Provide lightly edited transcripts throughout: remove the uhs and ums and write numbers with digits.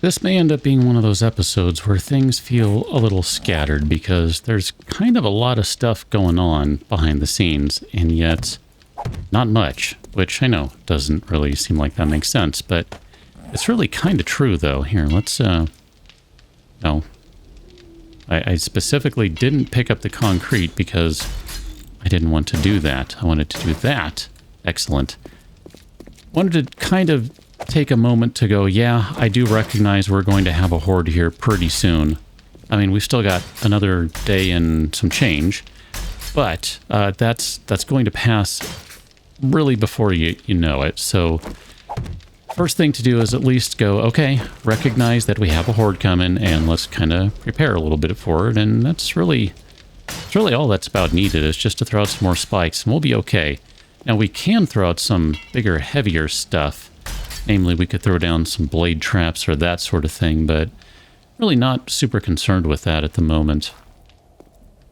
This may end up being one of those episodes where things feel a little scattered because there's kind of a lot of stuff going on behind the scenes, and yet not much, which I know doesn't really seem like that makes sense, but it's really kind of true though. Here, let's, no. I specifically didn't pick up the concrete because I didn't want to do that. I wanted to do that. Excellent. Wanted to kind of take a moment to go, yeah, I do recognize we're going to have a horde here pretty soon. I mean, we've still got another day and some change, but that's going to pass really before you know it. So first thing to do is at least go, okay, recognize that we have a horde coming, and let's kind of prepare a little bit for it. And that's really all that's about needed, is just to throw out some more spikes, and we'll be okay. Now, we can throw out some bigger, heavier stuff. Namely, we could throw down some blade traps or that sort of thing, but really not super concerned with that at the moment.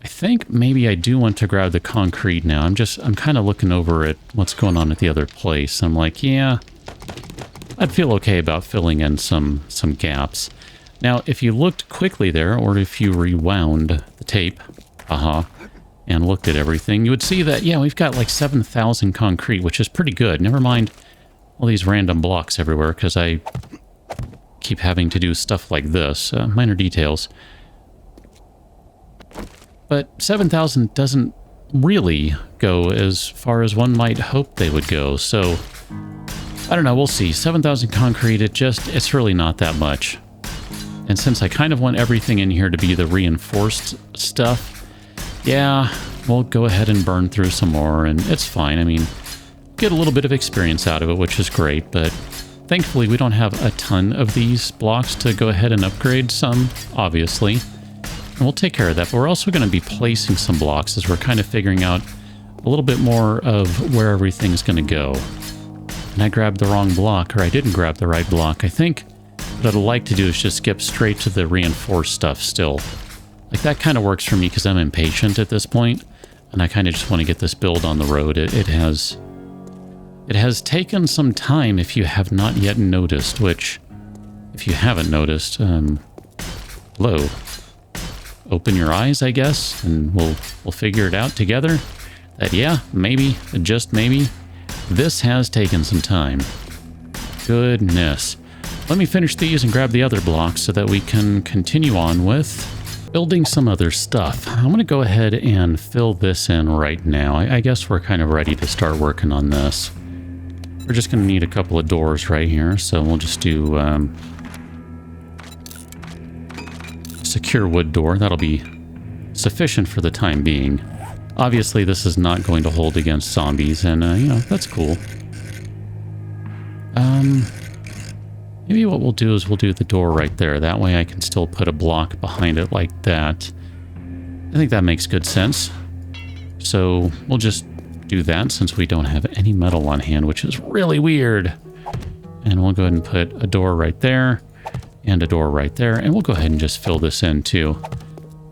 I think maybe I do want to grab the concrete now. I'm kind of looking over at what's going on at the other place. I'm like, yeah, I'd feel okay about filling in some gaps. Now, if you looked quickly there, or if you rewound the tape, and looked at everything, you would see that, yeah, we've got like 7,000 concrete, which is pretty good. Never mind all these random blocks everywhere, because I keep having to do stuff like this. Minor details. But 7,000 doesn't really go as far as one might hope they would go, so I don't know, we'll see. 7,000 concrete, it's really not that much. And since I kind of want everything in here to be the reinforced stuff, yeah, we'll go ahead and burn through some more, and it's fine. I mean, get a little bit of experience out of it, which is great, but thankfully we don't have a ton of these blocks to go ahead and upgrade some, obviously. And we'll take care of that, but we're also going to be placing some blocks as we're kind of figuring out a little bit more of where everything's going to go. And I grabbed the wrong block, or I didn't grab the right block. I think what I'd like to do is just skip straight to the reinforced stuff still. Like, that kind of works for me because I'm impatient at this point, and I kind of just want to get this build on the road. It has taken some time, if you have not yet noticed, which, if you haven't noticed, hello. Open your eyes, I guess, and we'll figure it out together. That, yeah, maybe, just maybe, this has taken some time. Goodness. Let me finish these and grab the other blocks so that we can continue on with building some other stuff. I'm going to go ahead and fill this in right now. I guess we're kind of ready to start working on this. We're just going to need a couple of doors right here, so we'll just do secure wood door. That'll be sufficient for the time being. Obviously, this is not going to hold against zombies, and, you know, that's cool. Maybe what we'll do is we'll do the door right there. That way I can still put a block behind it like that. I think that makes good sense. So we'll just do that since we don't have any metal on hand, which is really weird. And we'll go ahead and put a door right there and a door right there. And we'll go ahead and just fill this in too.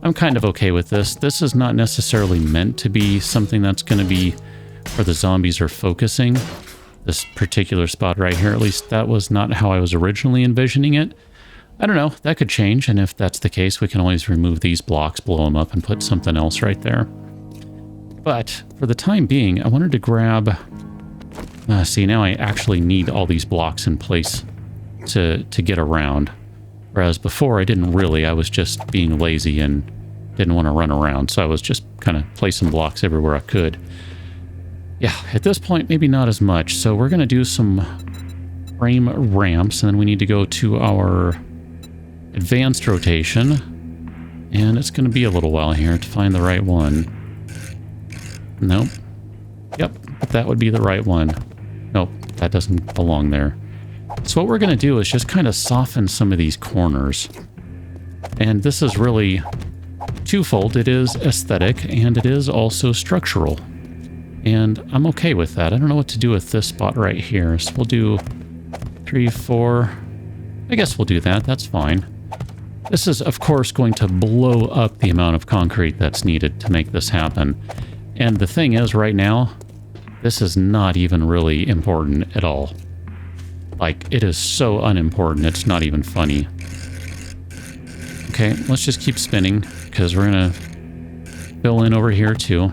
I'm kind of okay with this. This is not necessarily meant to be something that's going to be where the zombies are focusing. This particular spot right here, at least that was not how I was originally envisioning it. I don't know, that could change, and if that's the case, we can always remove these blocks, blow them up, and put something else right there. But for the time being, I wanted to grab... see, now I actually need all these blocks in place to get around. Whereas before, I didn't really. I was just being lazy and didn't want to run around, so I was just kind of placing blocks everywhere I could. Yeah, at this point, maybe not as much. So we're going to do some frame ramps, and then we need to go to our advanced rotation. And it's going to be a little while here to find the right one. Nope. Yep, that would be the right one. Nope, that doesn't belong there. So what we're going to do is just kind of soften some of these corners. And this is really twofold. It is aesthetic, and it is also structural. And I'm okay with that. I don't know what to do with this spot right here. So we'll do 3, 4. I guess we'll do that. That's fine. This is, of course, going to blow up the amount of concrete that's needed to make this happen. And the thing is, right now, this is not even really important at all. Like, it is so unimportant, it's not even funny. Okay, let's just keep spinning, because we're gonna fill in over here too.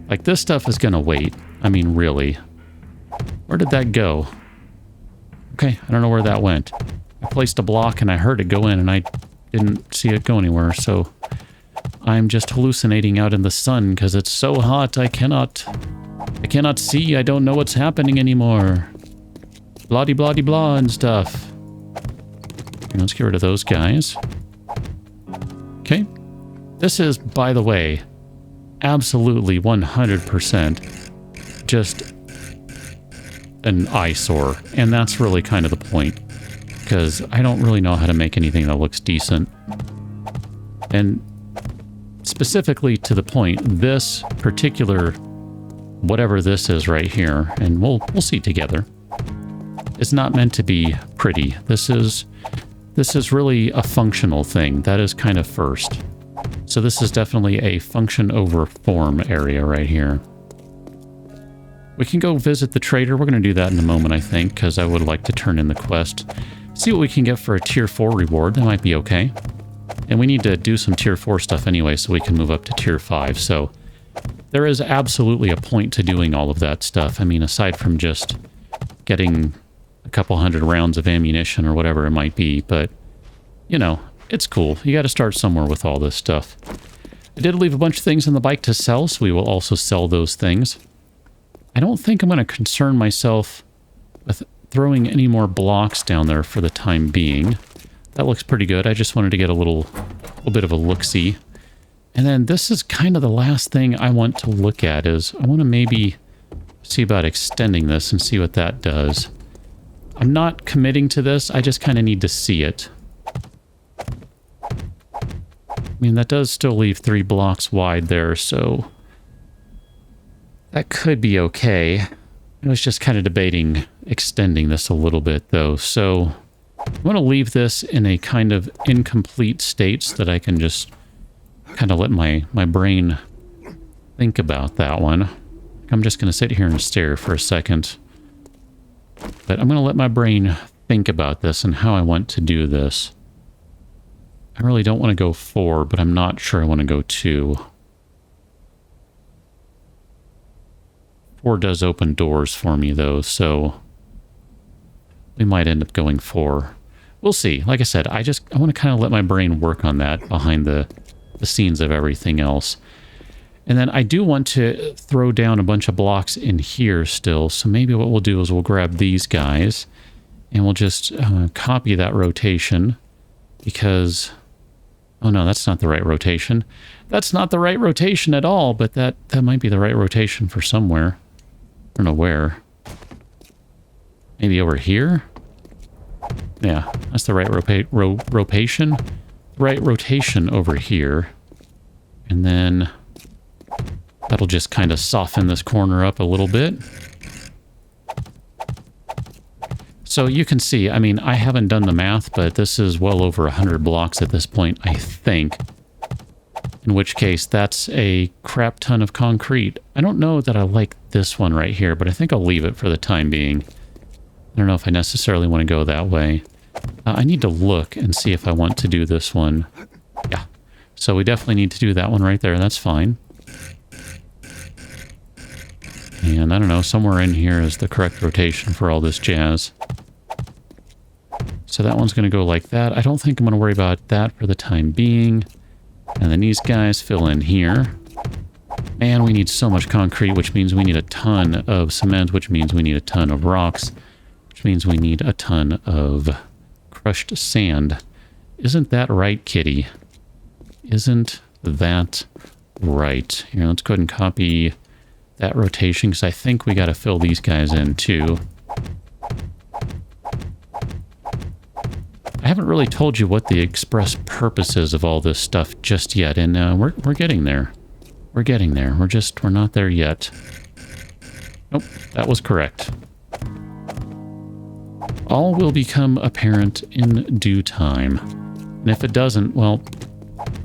Like, this stuff is gonna wait. I mean, really. Where did that go? Okay, I don't know where that went. I placed a block and I heard it go in and I didn't see it go anywhere, so I'm just hallucinating out in the sun because it's so hot I cannot see. I don't know what's happening anymore. Blah-de-blah-de-blah and stuff. Okay, let's get rid of those guys. Okay. This is, by the way, absolutely 100% just an eyesore. And that's really kind of the point. Because I don't really know how to make anything that looks decent. And specifically to the point, this particular, whatever this is right here, and we'll see together, is not meant to be pretty. This is really a functional thing. That is kind of first. So this is definitely a function over form area right here. We can go visit the trader. We're going to do that in a moment, I think, because I would like to turn in the quest. See what we can get for a tier 4 reward. That might be okay. And we need to do some tier 4 stuff anyway so we can move up to tier 5. So there is absolutely a point to doing all of that stuff. I mean, aside from just getting a couple hundred rounds of ammunition or whatever it might be. But, you know, it's cool. You got to start somewhere with all this stuff. I did leave a bunch of things on the bike to sell, so we will also sell those things. I don't think I'm going to concern myself with throwing any more blocks down there for the time being. That looks pretty good. I just wanted to get a little bit of a look-see. And then this is kind of the last thing I want to look at is I want to maybe see about extending this and see what that does. I'm not committing to this. I just kind of need to see it. I mean, that does still leave 3 blocks wide there, so that could be okay. I was just kind of debating extending this a little bit, though. So I'm going to leave this in a kind of incomplete state so that I can just kind of let my brain think about that one. I'm just going to sit here and stare for a second. But I'm going to let my brain think about this and how I want to do this. I really don't want to go 4, but I'm not sure I want to go 2. 4 does open doors for me, though, so we might end up going 4. We'll see. Like I said, I want to kind of let my brain work on that behind the scenes of everything else. And then I do want to throw down a bunch of blocks in here still, so maybe what we'll do is we'll grab these guys, and we'll just copy that rotation, because... Oh no, that's not the right rotation. That's not the right rotation at all, but that might be the right rotation for somewhere. I don't know where. Maybe over here? Yeah, that's the right rotation. Right rotation over here. And then that'll just kind of soften this corner up a little bit. So you can see, I mean, I haven't done the math, but this is well over 100 blocks at this point, I think. In which case, that's a crap ton of concrete. I don't know that I like this one right here, but I think I'll leave it for the time being. I don't know if I necessarily want to go that way. I need to look and see if I want to do this one. Yeah. So we definitely need to do that one right there. That's fine. And I don't know, somewhere in here is the correct rotation for all this jazz. So that one's going to go like that. I don't think I'm going to worry about that for the time being. And then these guys fill in here. Man, we need so much concrete, which means we need a ton of cement, which means we need a ton of rocks, which means we need a ton of crushed sand. Isn't that right, kitty? Isn't that right? Here, let's go ahead and copy that rotation, because I think we got to fill these guys in too. I haven't really told you what the express purpose is of all this stuff just yet, and we're getting there. We're getting there. We're not there yet. Nope, that was correct. All will become apparent in due time. And if it doesn't, well,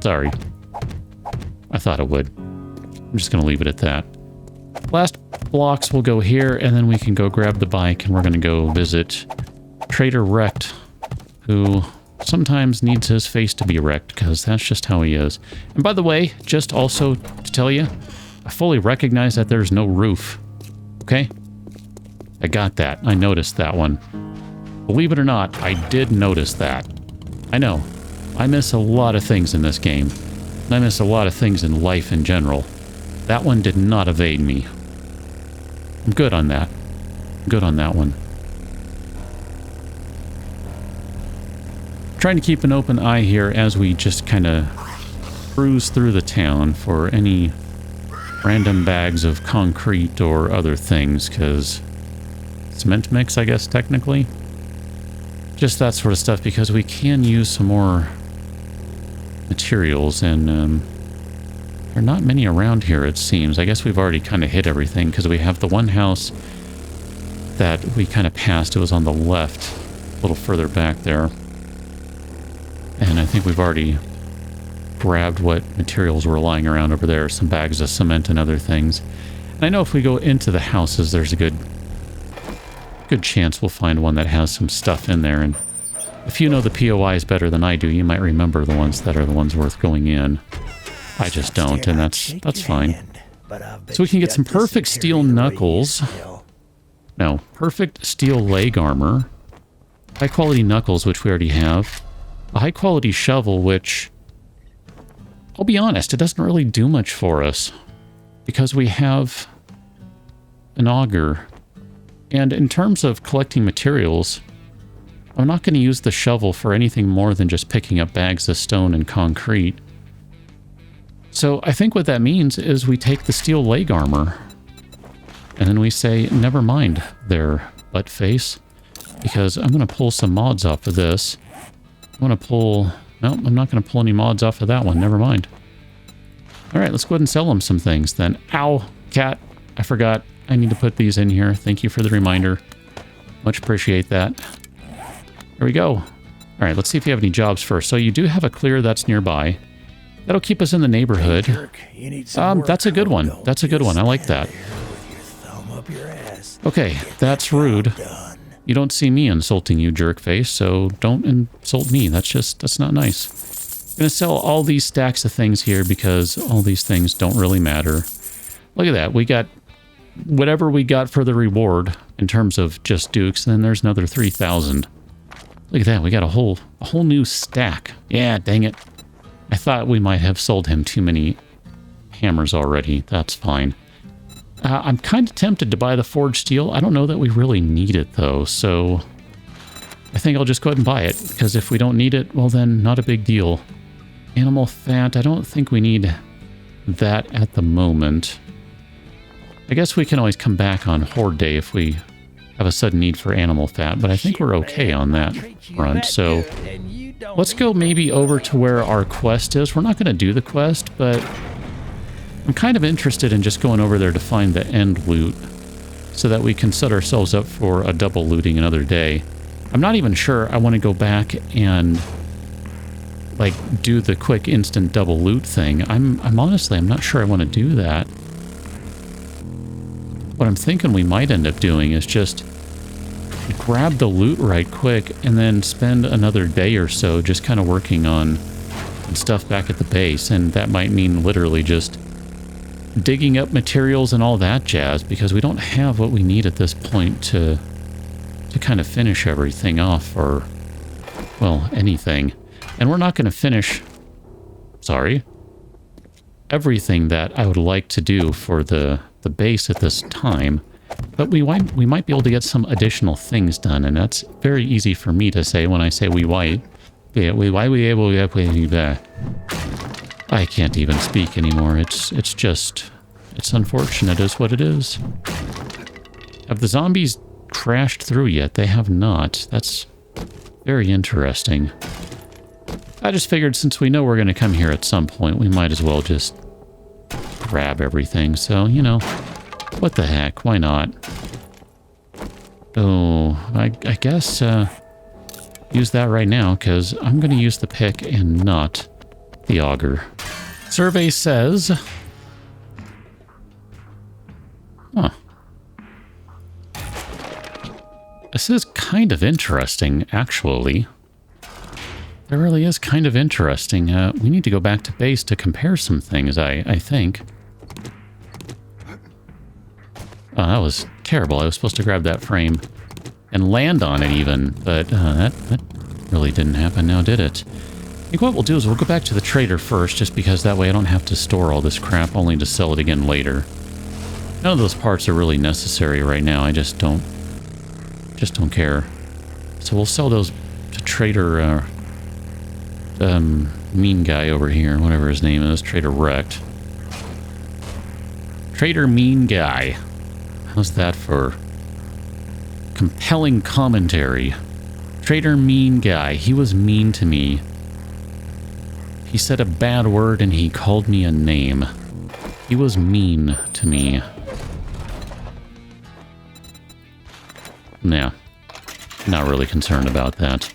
sorry. I thought it would. I'm just going to leave it at that. Last blocks will go here, and then we can go grab the bike, and we're going to go visit Trader Rekt, who sometimes needs his face to be wrecked, because that's just how he is. And by the way, just also to tell you, I fully recognize that there's no roof. Okay? I got that. I noticed that one. Believe it or not, I did notice that. I know. I miss a lot of things in this game. And I miss a lot of things in life in general. That one did not evade me. I'm good on that. I'm good on that one. Trying to keep an open eye here as we just kind of cruise through the town for any random bags of concrete or other things, because cement mix, I guess, technically. Just that sort of stuff, because we can use some more materials, and there are not many around here, it seems. I guess we've already kind of hit everything, because we have the one house that we kind of passed. It was on the left, a little further back there. And I think we've already grabbed what materials were lying around over there, some bags of cement and other things. And I know if we go into the houses, there's a good chance we'll find one that has some stuff in there. And if you know the POIs better than I do, you might remember the ones that are the ones worth going in. I just don't, and that's fine. So we can get some perfect steel knuckles. No, perfect steel leg armor. High quality knuckles, which we already have. A high quality shovel, which, I'll be honest, it doesn't really do much for us, because we have an auger. And in terms of collecting materials, I'm not going to use the shovel for anything more than just picking up bags of stone and concrete. So I think what that means is we take the steel leg armor, and then we say, never mind their butt face, because I'm going to pull some mods off of this. I'm going to pull... No, I'm not going to pull any mods off of that one. Never mind. Alright, let's go ahead and sell them some things then. Ow! Cat! I forgot. I need to put these in here. Thank you for the reminder. Much appreciate that. There we go. Alright, let's see if you have any jobs first. So you do have a clear that's nearby. That'll keep us in the neighborhood. That's a good one. That's a good one. I like that. Okay, that's rude. You don't see me insulting you, jerkface, so don't insult me. That's not nice. I'm going to sell all these stacks of things here because all these things don't really matter. Look at that. We got whatever we got for the reward in terms of just dukes, and then there's another 3,000. Look at that. We got a whole new stack. Yeah, dang it. I thought we might have sold him too many hammers already. That's fine. I'm kind of tempted to buy the forged steel. I don't know that we really need it, though, so I think I'll just go ahead and buy it, because if we don't need it, well then, not a big deal. Animal fat, I don't think we need that at the moment. I guess we can always come back on Horde Day if we have a sudden need for animal fat, but I think we're okay on that front, so let's go maybe over to where our quest is. We're not going to do the quest, but I'm kind of interested in just going over there to find the end loot so that we can set ourselves up for a double looting another day. I'm not even sure I want to go back and like do the quick instant double loot thing. I'm honestly, I'm not sure I want to do that. What I'm thinking we might end up doing is just grab the loot right quick and then spend another day or so just kind of working on stuff back at the base, and that might mean literally just digging up materials and all that jazz, because we don't have what we need at this point to kind of finish everything off, or, well, anything. And we're not going to finish, everything that I would like to do for the base at this time, but we might be able to get some additional things done, and that's very easy for me to say when I say we might. Yeah, I can't even speak anymore. It's unfortunate is what it is. Have the zombies crashed through yet? They have not. That's very interesting. I just figured since we know we're going to come here at some point, we might as well just grab everything. So, you know, what the heck? Why not? Oh, I guess use that right now, because I'm going to use the pick and not the auger. Survey says Huh. This is kind of interesting, actually. It really is kind of interesting. We need to go back to base to compare some things, I think. Oh, that was terrible. I was supposed to grab that frame and land on it even, but that really didn't happen now, did it? I think what we'll do is we'll go back to the trader first, just because that way I don't have to store all this crap only to sell it again later. None of those parts are really necessary right now. I just don't care. So we'll sell those to Trader mean guy over here, whatever his name is, Trader Rekt. Trader mean guy. How's that for compelling commentary? Trader mean guy. He was mean to me. He said a bad word and he called me a name. He was mean to me. Yeah. Not really concerned about that.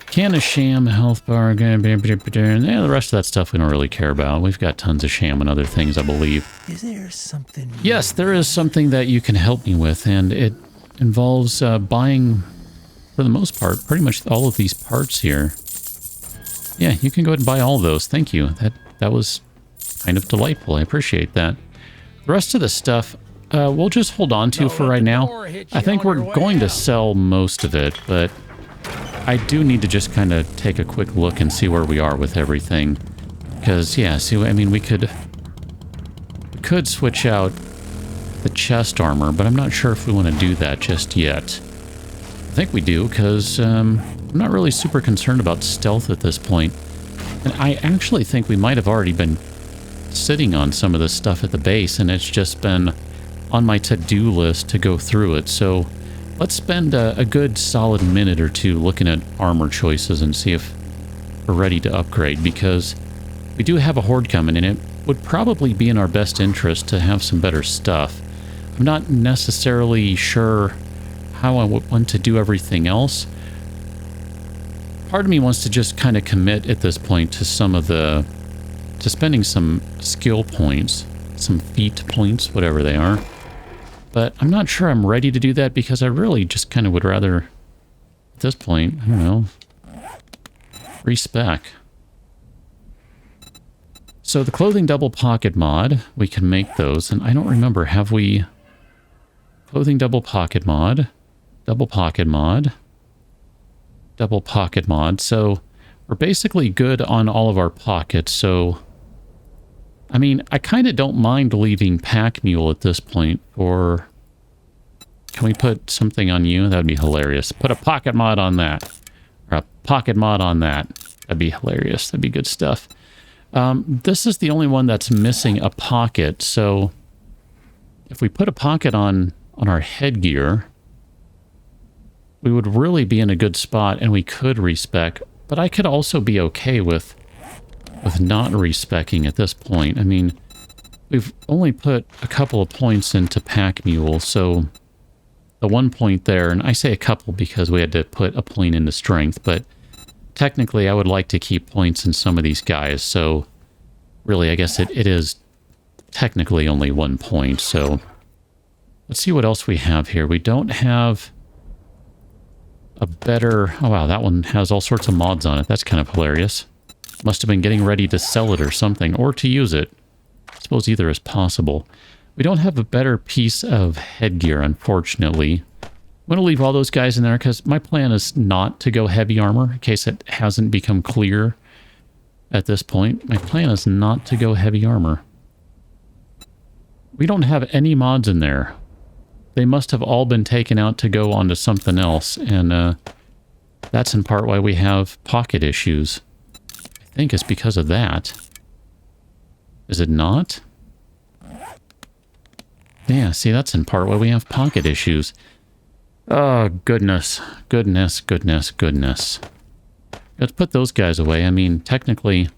Can of sham, health bar, yeah, the rest of that stuff we don't really care about. We've got tons of sham and other things, I believe. Is there something? Yes, there is something that you can help me with, and it involves buying, for the most part, pretty much all of these parts here. Yeah, you can go ahead and buy all of those. Thank you. That was kind of delightful. I appreciate that. The rest of the stuff, we'll just hold on to for right now. I think we're going to sell most of it, but I do need to just kind of take a quick look and see where we are with everything. Because, yeah, see, I mean, we could switch out the chest armor, but I'm not sure if we want to do that just yet. I think we do, because I'm not really super concerned about stealth at this point. And I actually think we might have already been sitting on some of this stuff at the base, and it's just been on my to-do list to go through it. So let's spend a good solid minute or two looking at armor choices and see if we're ready to upgrade, because we do have a horde coming, and it would probably be in our best interest to have some better stuff. I'm not necessarily sure how I would want to do everything else. Part of me wants to just kind of commit at this point to to spending some skill points, some feat points, whatever they are. But I'm not sure I'm ready to do that, because I really just kind of would rather, at this point, I don't know, respec. So the clothing double pocket mod, we can make those, and I don't remember, have we... Clothing double pocket mod, double pocket mod, double pocket mod. So we're basically good on all of our pockets, so... I mean, I kind of don't mind leaving Pack Mule at this point, or... Can we put something on you? That would be hilarious. Put a pocket mod on that. Or a pocket mod on that. That'd be hilarious. That'd be good stuff. This is the only one that's missing a pocket, so... If we put a pocket on our headgear, we would really be in a good spot, and we could respec, but I could also be okay with not respecking at this point. I mean, we've only put a couple of points into Pack Mule, so the 1 point there, and I say a couple because we had to put a point into strength, but technically I would like to keep points in some of these guys, so really I guess it is technically only 1 point, so let's see what else we have here. We don't have a better... Oh wow, that one has all sorts of mods on it. That's kind of hilarious. Must have been getting ready to sell it or something, or to use it. I suppose either is possible. We don't have a better piece of headgear, unfortunately. I'm going to leave all those guys in there because my plan is not to go heavy armor, in case it hasn't become clear at this point. My plan is not to go heavy armor. We don't have any mods in there. They must have all been taken out to go onto something else, and that's in part why we have pocket issues. I think it's because of that. Is it not? Yeah, see, that's in part why we have pocket issues. Oh, goodness. Goodness, goodness, goodness. Let's put those guys away. I mean, technically,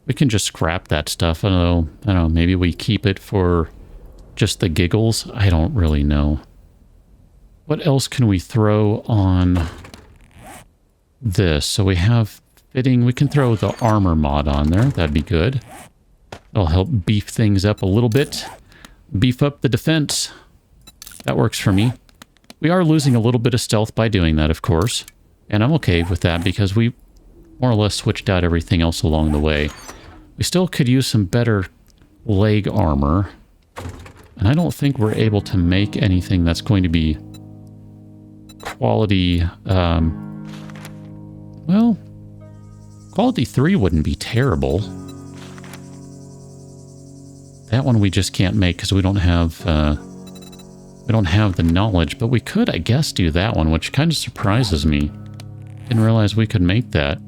we can just scrap that stuff. I don't know, maybe we keep it for just the giggles? I don't really know. What else can we throw on this? So we have fitting. We can throw the armor mod on there. That'd be good. That'll help beef things up a little bit. Beef up the defense. That works for me. We are losing a little bit of stealth by doing that, of course. And I'm okay with that because we more or less switched out everything else along the way. We still could use some better leg armor. And I don't think we're able to make anything that's going to be quality, well, quality 3 wouldn't be terrible. That one we just can't make because we don't have the knowledge, but we could, I guess, do that one, which kind of surprises me. Didn't realize we could make that.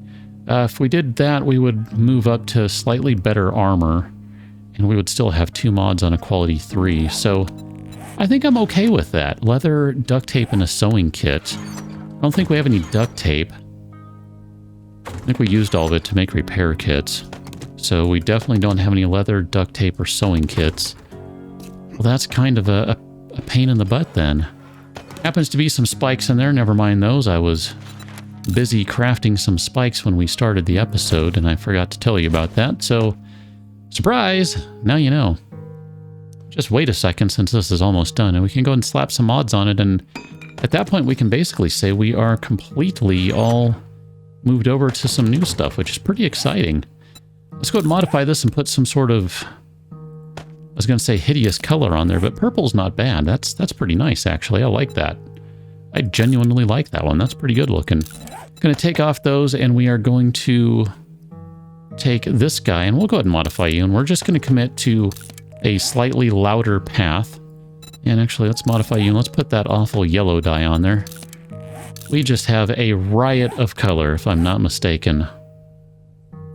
If we did that, we would move up to slightly better armor, and we would still have 2 mods on a quality 3, so I think I'm okay with that. Leather, duct tape, and a sewing kit. I don't think we have any duct tape. I think we used all of it to make repair kits. So we definitely don't have any leather, duct tape, or sewing kits. Well, that's kind of a pain in the butt then. Happens to be some spikes in there, never mind those. I was busy crafting some spikes when we started the episode, and I forgot to tell you about that, so surprise! Now you know. Just wait a second since this is almost done, and we can go and slap some mods on it, and at that point we can basically say we are completely all moved over to some new stuff, which is pretty exciting. Let's go ahead and modify this and put some sort of, I was going to say hideous color on there, but purple's not bad. That's pretty nice, actually. I like that. I genuinely like that one. That's pretty good looking. Going to take off those, and we are going to take this guy, and we'll go ahead and modify you, and we're just going to commit to a slightly louder path. And actually, let's modify you, and let's put that awful yellow dye on there. We just have a riot of color, if I'm not mistaken.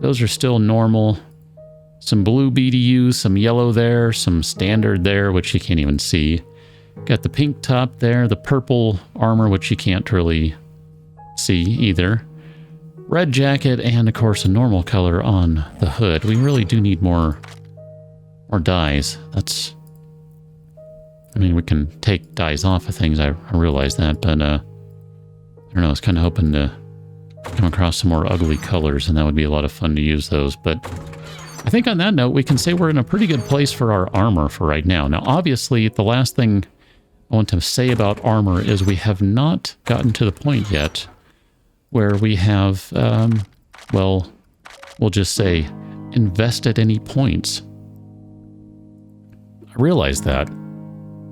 Those are still normal. Some blue BDUs, some yellow there, some standard there, which you can't even see. Got the pink top there, the purple armor, which you can't really see either. Red jacket, and of course a normal color on the hood. We really do need more dyes. That's... I mean, we can take dyes off of things, I realize that, but I don't know, I was kind of hoping to come across some more ugly colors, and that would be a lot of fun to use those. But I think on that note, we can say we're in a pretty good place for our armor for right now. Now, obviously, the last thing I want to say about armor is we have not gotten to the point yet where we have, well, we'll just say, invested any points. I realize that.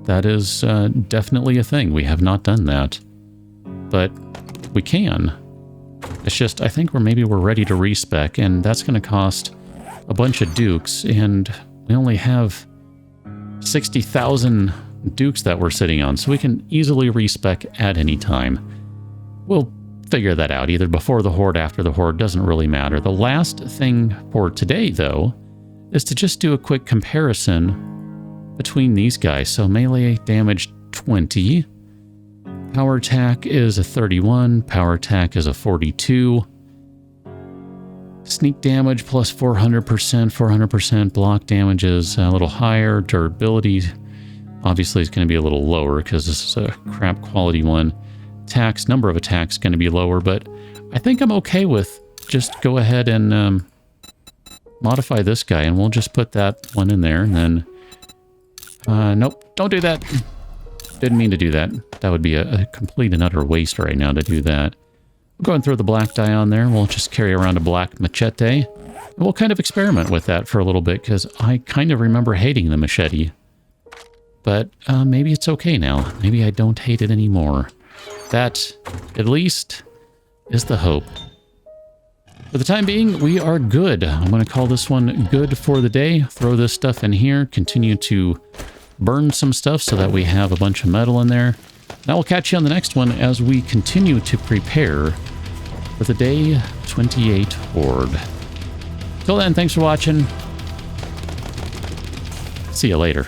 That is definitely a thing. We have not done that. But we can. It's just, I think maybe we're ready to respec, and that's going to cost a bunch of dukes, and we only have 60,000 dukes that we're sitting on, so we can easily respec at any time. We'll figure that out, either before the horde, after the horde, doesn't really matter. The last thing for today, though, is to just do a quick comparison between these guys. So melee damage 20, power attack is a 31, power attack is a 42, sneak damage plus 400%, block damage is a little higher, durability obviously is going to be a little lower because this is a crap quality one. Attacks, number of attacks going to be lower, but I think I'm okay with just go ahead and modify this guy, and we'll just put that one in there, and then nope, don't do that. Didn't mean to do that. That would be a complete and utter waste right now to do that. We'll go ahead and throw the black dye on there. We'll just carry around a black machete. And we'll kind of experiment with that for a little bit, because I kind of remember hating the machete. But maybe it's okay now. Maybe I don't hate it anymore. That, at least, is the hope. For the time being, we are good. I'm going to call this one good for the day. Throw this stuff in here. Continue to burn some stuff so that we have a bunch of metal in there. Now we'll catch you on the next one as we continue to prepare for the day 28 horde. Till then, thanks for watching. See you later.